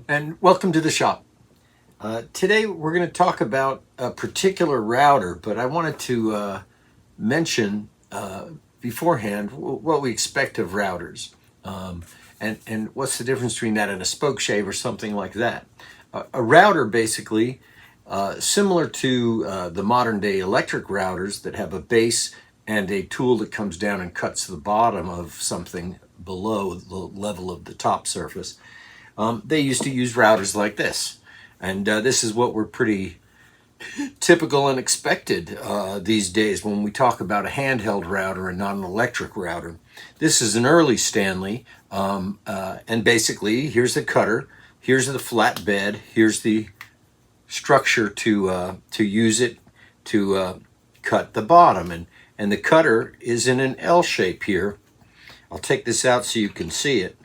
And welcome to the shop. Today we're going to talk about a particular router, but I wanted to mention beforehand what we expect of routers, and what's the difference between that and a spoke shave or something like that. A router basically, similar to the modern day electric routers that have a base and a tool that comes down and cuts the bottom of something below the level of the top surface. They used to use routers like this. And this is what we're pretty typical and expected these days when we talk about a handheld router and not an electric router. This is an early Stanley, and basically here's the cutter, here's the flat bed, here's the structure to use it to cut the bottom, and the cutter is in an L shape here. I'll take this out so you can see it.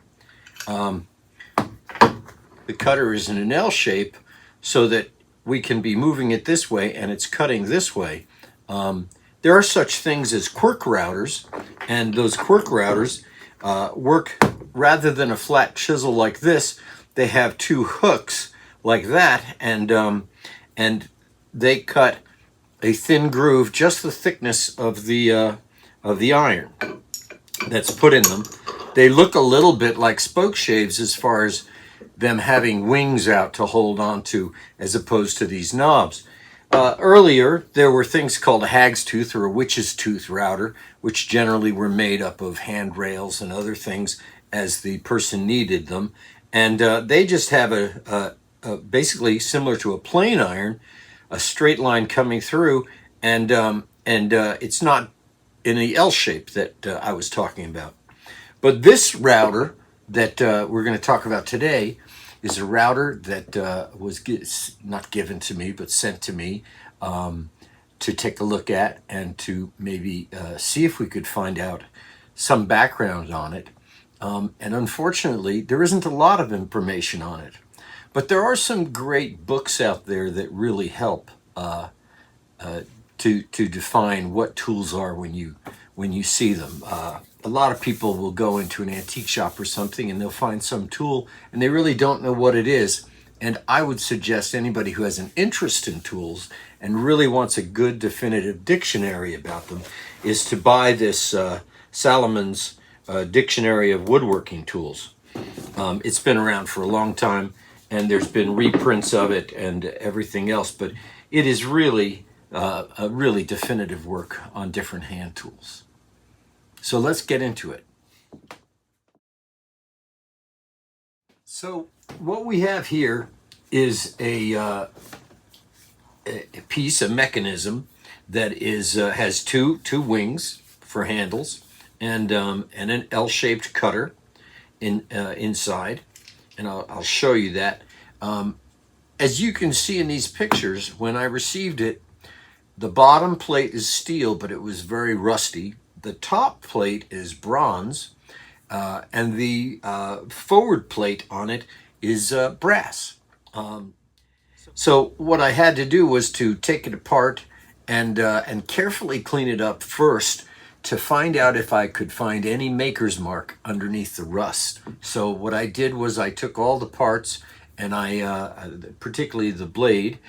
The cutter is in an L shape so that we can be moving it this way and it's cutting this way. There are such things as quirk routers, and those quirk routers work rather than a flat chisel like this. They have two hooks like that, and they cut a thin groove, just the thickness of the iron that's put in them. They look a little bit like spoke shaves as far as them having wings out to hold on to, as opposed to these knobs. Earlier, there were things called a hag's tooth or a witch's tooth router, which generally were made up of handrails and other things as the person needed them. And they just have a basically similar to a plane iron, a straight line coming through, and it's not in the L shape that I was talking about. But this router that we're going to talk about today is a router that was not given to me, but sent to me to take a look at and to maybe see if we could find out some background on it. And unfortunately, there isn't a lot of information on it. But there are some great books out there that really help to define what tools are when you see them. A lot of people will go into an antique shop or something and they'll find some tool and they really don't know what it is. And I would suggest anybody who has an interest in tools and really wants a good definitive dictionary about them is to buy this Salomon's Dictionary of Woodworking Tools. It's been around for a long time and there's been reprints of it and everything else, but it is really a really definitive work on different hand tools. So let's get into it. So what we have here is a piece, a mechanism that is has two wings for handles and an L-shaped cutter inside, and I'll show you that. As you can see in these pictures, when I received it, the bottom plate is steel, but it was very rusty. The top plate is bronze, and the forward plate on it is brass. So what I had to do was to take it apart and carefully clean it up first to find out if I could find any maker's mark underneath the rust. So what I did was I took all the parts, and particularly the blade,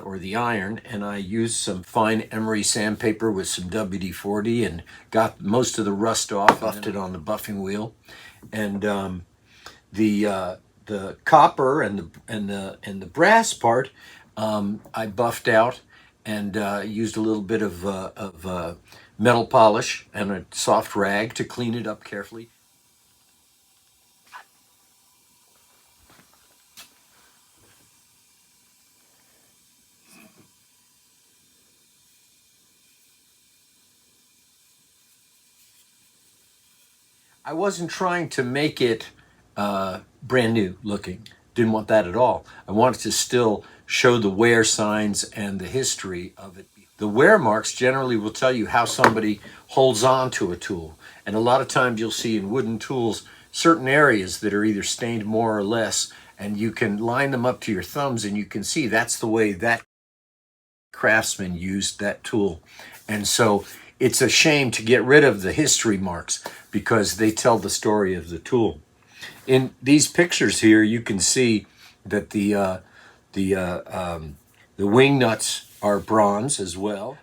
or the iron, and I used some fine emery sandpaper with some WD-40 and got most of the rust off, buffed it on the buffing wheel, and the copper and the brass part I buffed out and used a little bit of metal polish and a soft rag to clean it up carefully. I wasn't trying to make it brand new looking. Didn't want that at all. I wanted to still show the wear signs and the history of it. The wear marks generally will tell you how somebody holds on to a tool. And a lot of times you'll see in wooden tools certain areas that are either stained more or less, and you can line them up to your thumbs and you can see that's the way that craftsman used that tool. And so it's a shame to get rid of the history marks because they tell the story of the tool. In these pictures here, you can see that the wing nuts are bronze as well.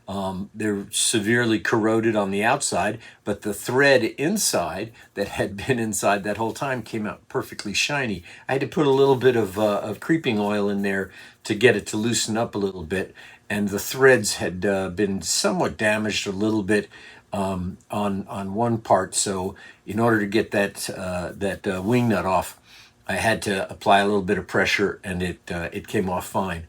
They're severely corroded on the outside, but the thread inside that had been inside that whole time came out perfectly shiny. I had to put a little bit of creeping oil in there to get it to loosen up a little bit, and the threads had been somewhat damaged a little bit on one part. So in order to get that wing nut off, I had to apply a little bit of pressure, and it came off fine.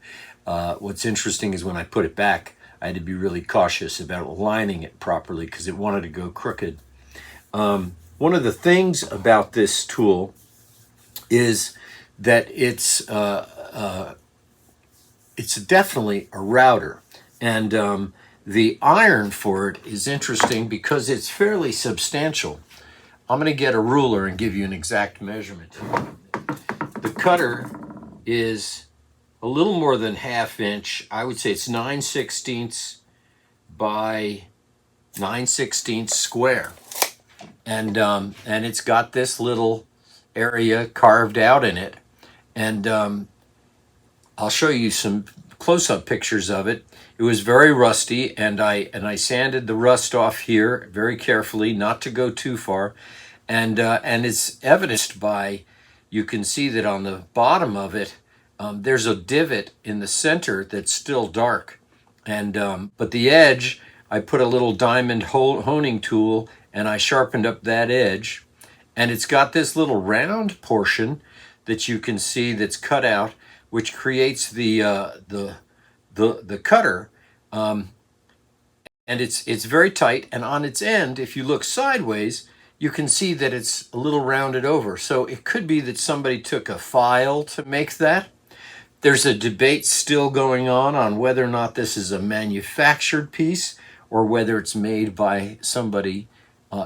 What's interesting is when I put it back, I had to be really cautious about aligning it properly because it wanted to go crooked. One of the things about this tool is that it's definitely a router, and the iron for it is interesting because it's fairly substantial. I'm going to get a ruler and give you an exact measurement. The cutter is a little more than 1/2 inch. I would say it's 9/16 by 9/16 square, and it's got this little area carved out in it, and I'll show you some close-up pictures of it. It was very rusty, and I sanded the rust off here very carefully, not to go too far, and it's evidenced by, you can see that on the bottom of it, there's a divot in the center that's still dark, and but the edge, I put a little diamond honing tool and I sharpened up that edge, and it's got this little round portion that you can see that's cut out, which creates the cutter, and it's very tight. And on its end, if you look sideways, you can see that it's a little rounded over. So it could be that somebody took a file to make that. There's a debate still going on whether or not this is a manufactured piece or whether it's made by somebody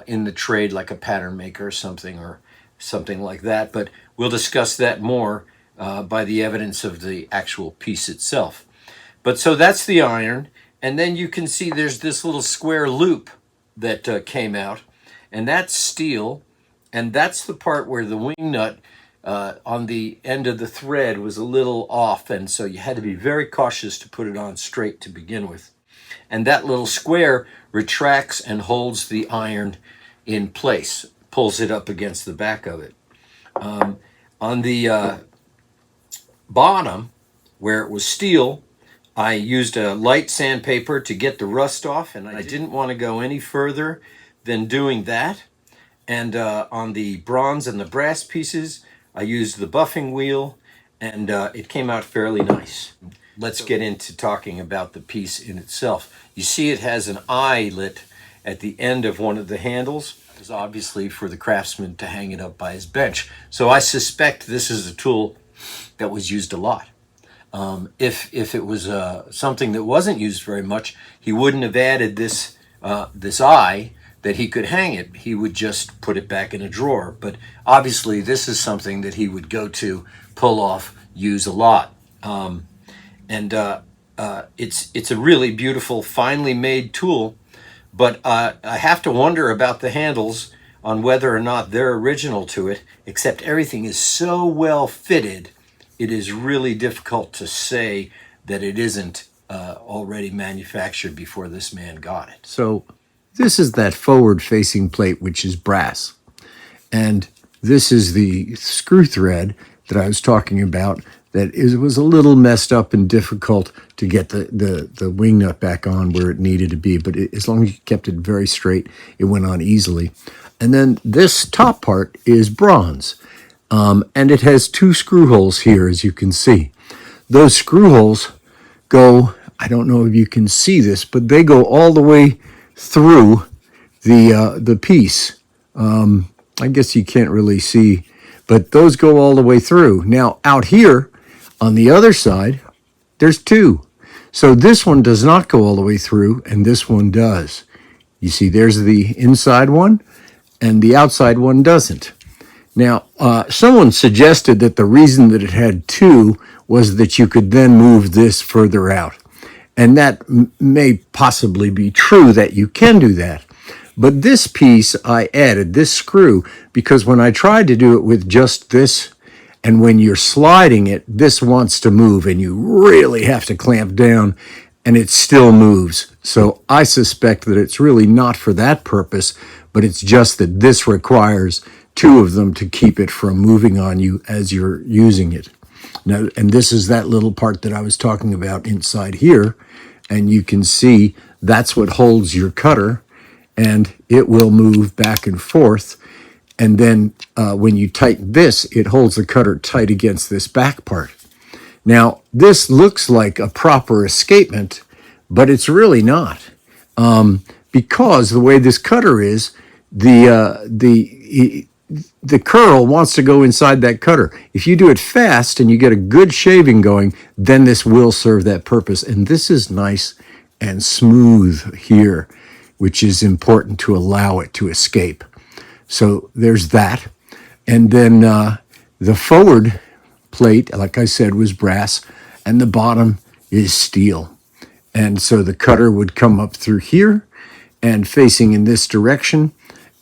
in the trade, like a pattern maker or something like that. But we'll discuss that more by the evidence of the actual piece itself. But so that's the iron, and then you can see there's this little square loop that came out, and that's steel, and that's the part where the wing nut on the end of the thread was a little off, and so you had to be very cautious to put it on straight to begin with. And that little square retracts and holds the iron in place, pulls it up against the back of it. On the bottom, where it was steel, I used a light sandpaper to get the rust off, and I didn't want to go any further than doing that. And on the bronze and the brass pieces, I used the buffing wheel, and it came out fairly nice. Let's get into talking about the piece in itself. You see it has an eyelet at the end of one of the handles. It's obviously for the craftsman to hang it up by his bench. So I suspect this is a tool that was used a lot. If it was something that wasn't used very much, he wouldn't have added this eye that he could hang it. He would just put it back in a drawer. But obviously this is something that he would go to, pull off, use a lot. It's a really beautiful, finely made tool, but I have to wonder about the handles on whether or not they're original to it, except everything is so well fitted, it is really difficult to say that it isn't already manufactured before this man got it. So this is that forward-facing plate, which is brass. And this is the screw thread that I was talking about that was a little messed up and difficult to get the wing nut back on where it needed to be. But as long as you kept it very straight, it went on easily. And then this top part is bronze. And it has 2 screw holes here, as you can see. Those screw holes go, I don't know if you can see this, but they go all the way through the piece. I guess you can't really see, but those go all the way through. Now, out here, on the other side, there's 2. So this one does not go all the way through, and this one does. You see, there's the inside one, and the outside one doesn't. Now, someone suggested that the reason that it had 2 was that you could then move this further out. And that may possibly be true that you can do that. But this piece, I added this screw because when I tried to do it with just this And when you're sliding it, this wants to move and you really have to clamp down and it still moves. So I suspect that it's really not for that purpose, but it's just that this requires two of them to keep it from moving on you as you're using it. Now, and this is that little part that I was talking about inside here. And you can see that's what holds your cutter, and it will move back and forth. And then when you tighten this, it holds the cutter tight against this back part. Now, this looks like a proper escapement, but it's really not. Because the way this cutter is, the curl wants to go inside that cutter. If you do it fast and you get a good shaving going, then this will serve that purpose. And this is nice and smooth here, which is important to allow it to escape. So there's that. And then the forward plate, like I said, was brass, and the bottom is steel. And so the cutter would come up through here and facing in this direction.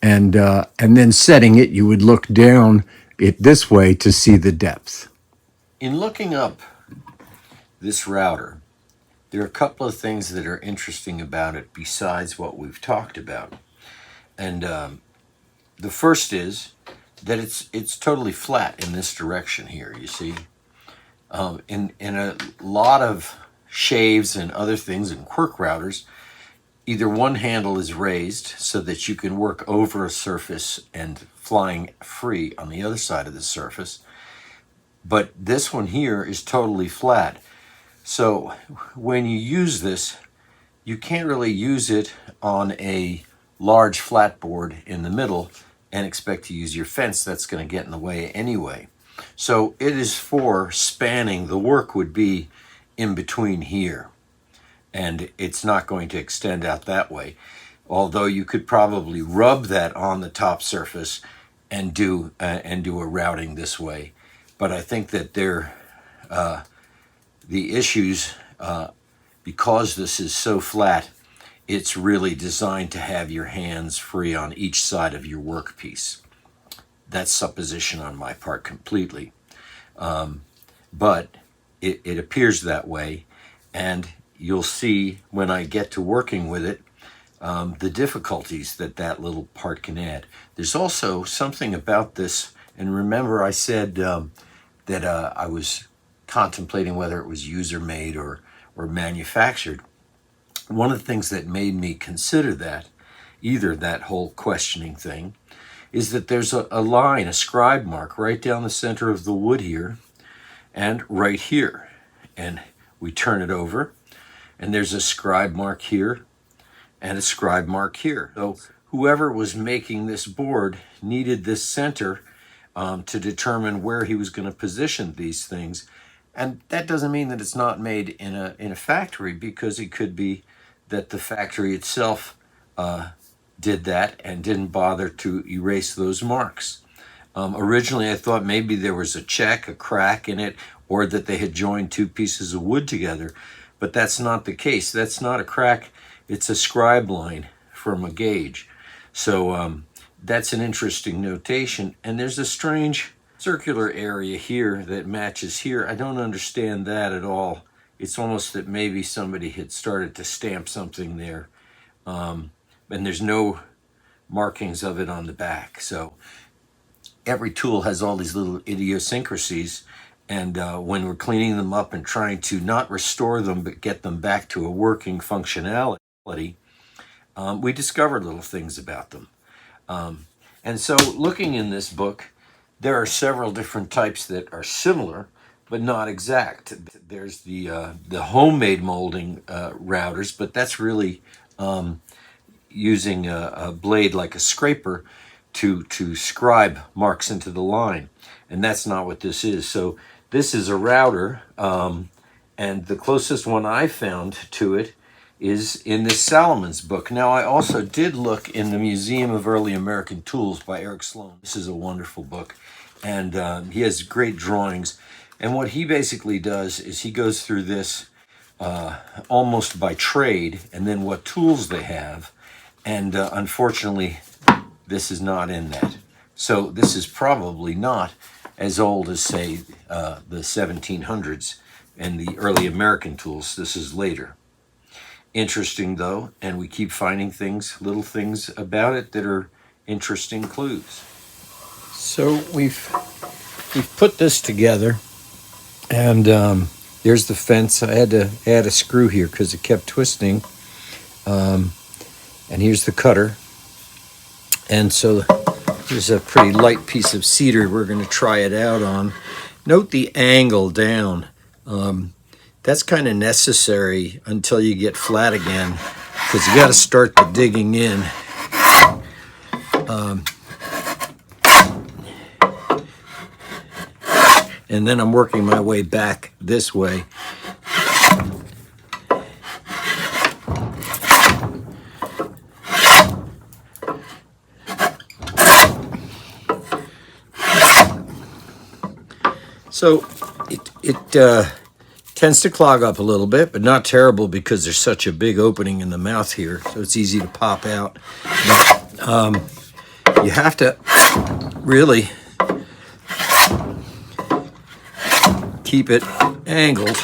And then setting it, you would look down it this way to see the depth. In looking up this router, there are a couple of things that are interesting about it besides what we've talked about. And the first is that it's totally flat in this direction here, you see. In a lot of shaves and other things and quirk routers, either one handle is raised so that you can work over a surface and flying free on the other side of the surface. But this one here is totally flat. So when you use this, you can't really use it on a large flat board in the middle and expect to use your fence. That's going to get in the way anyway. So it is for spanning. The work would be in between here, and it's not going to extend out that way. Although you could probably rub that on the top surface and do a routing this way. But I think that the issues, because this is so flat, it's really designed to have your hands free on each side of your workpiece. That's supposition on my part completely. But it appears that way, and you'll see when I get to working with it, the difficulties that little part can add. There's also something about this, and remember I said that I was contemplating whether it was user-made or manufactured. One of the things that made me consider that, either that whole questioning thing, is that there's a line, a scribe mark, right down the center of the wood here, and right here. And we turn it over, and there's a scribe mark here, and a scribe mark here. So whoever was making this board needed this center to determine where he was going to position these things. And that doesn't mean that it's not made in a factory, because it could be that the factory itself did that and didn't bother to erase those marks. Originally, I thought maybe there was a check, a crack in it, or that they had joined two pieces of wood together. But that's not the case. That's not a crack. It's a scribe line from a gauge. So that's an interesting notation. And there's a strange circular area here that matches here. I don't understand that at all. It's almost that maybe somebody had started to stamp something there. And there's no markings of it on the back. So every tool has all these little idiosyncrasies. And when we're cleaning them up and trying to not restore them, but get them back to a working functionality, we discover little things about them. And so looking in this book, there are several different types that are similar, but not exact. There's the homemade molding routers, but that's really using a blade like a scraper to scribe marks into the line. And that's not what this is. So this is a router, and the closest one I found to it is in this Salamon's book. Now, I also did look in the Museum of Early American Tools by Eric Sloan. This is a wonderful book, and he has great drawings. And what he basically does is he goes through this almost by trade, and then what tools they have. And unfortunately, this is not in that. So this is probably not as old as, say, the 1700s and the early American tools. This is later. Interesting, though, and we keep finding things, little things about it that are interesting clues. So we've put this together, and there's the fence. I had to add a screw here because it kept twisting. And here's the cutter. And so there's a pretty light piece of cedar we're going to try it out on. Note the angle down. That's kind of necessary until you get flat again, because you got to start the digging in. And then I'm working my way back this way. So it tends to clog up a little bit, but not terrible because there's such a big opening in the mouth here, so it's easy to pop out. But you have to really keep it angled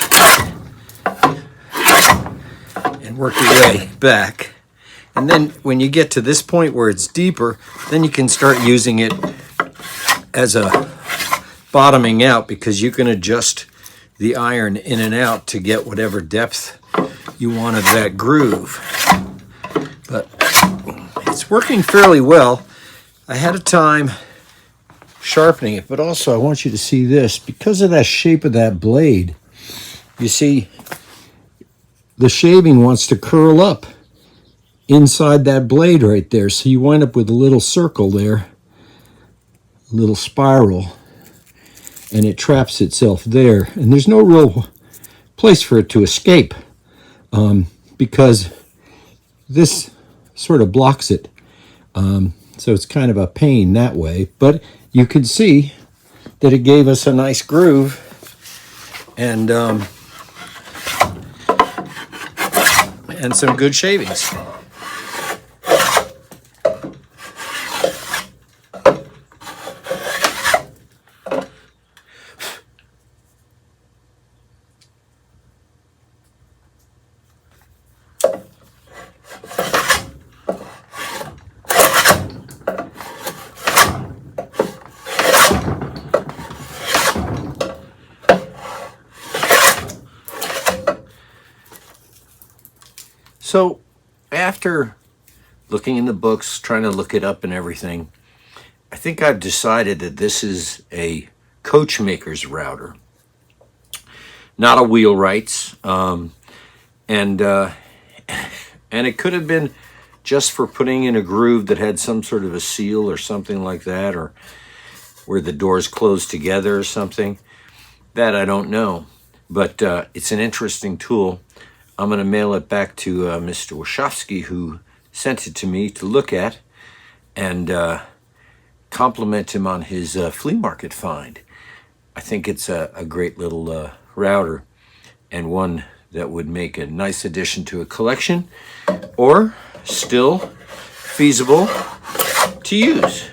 and work your way back. And then when you get to this point where it's deeper, then you can start using it as a bottoming out, because you can adjust the iron in and out to get whatever depth you want of that groove. But it's working fairly well. I had a time sharpening it, but also I want you to see this. Because of that shape of that blade, you see the shaving wants to curl up inside that blade right there, so you wind up with a little circle there, a little spiral, and it traps itself there, and there's no real place for it to escape, because this sort of blocks it, so it's kind of a pain that way. But you can see that it gave us a nice groove, and some good shavings. So after looking in the books, trying to look it up and everything, I think I've decided that this is a coachmaker's router, not a wheelwright's. And it could have been just for putting in a groove that had some sort of a seal or something like that, or where the doors close together or something. That I don't know. But it's an interesting tool. I'm going to mail it back to Mr. Wachowski, who sent it to me to look at, and compliment him on his flea market find. I think it's a great little router, and one that would make a nice addition to a collection, or still feasible to use.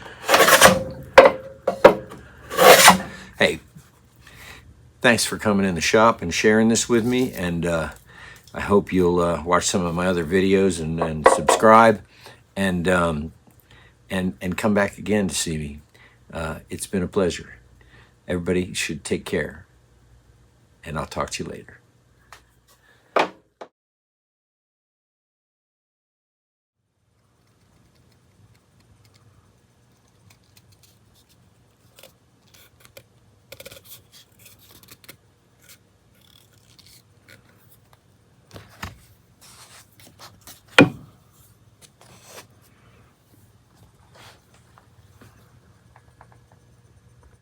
Hey, thanks for coming in the shop and sharing this with me, and I hope you'll watch some of my other videos and subscribe, and come back again to see me. It's been a pleasure. Everybody should take care, and I'll talk to you later.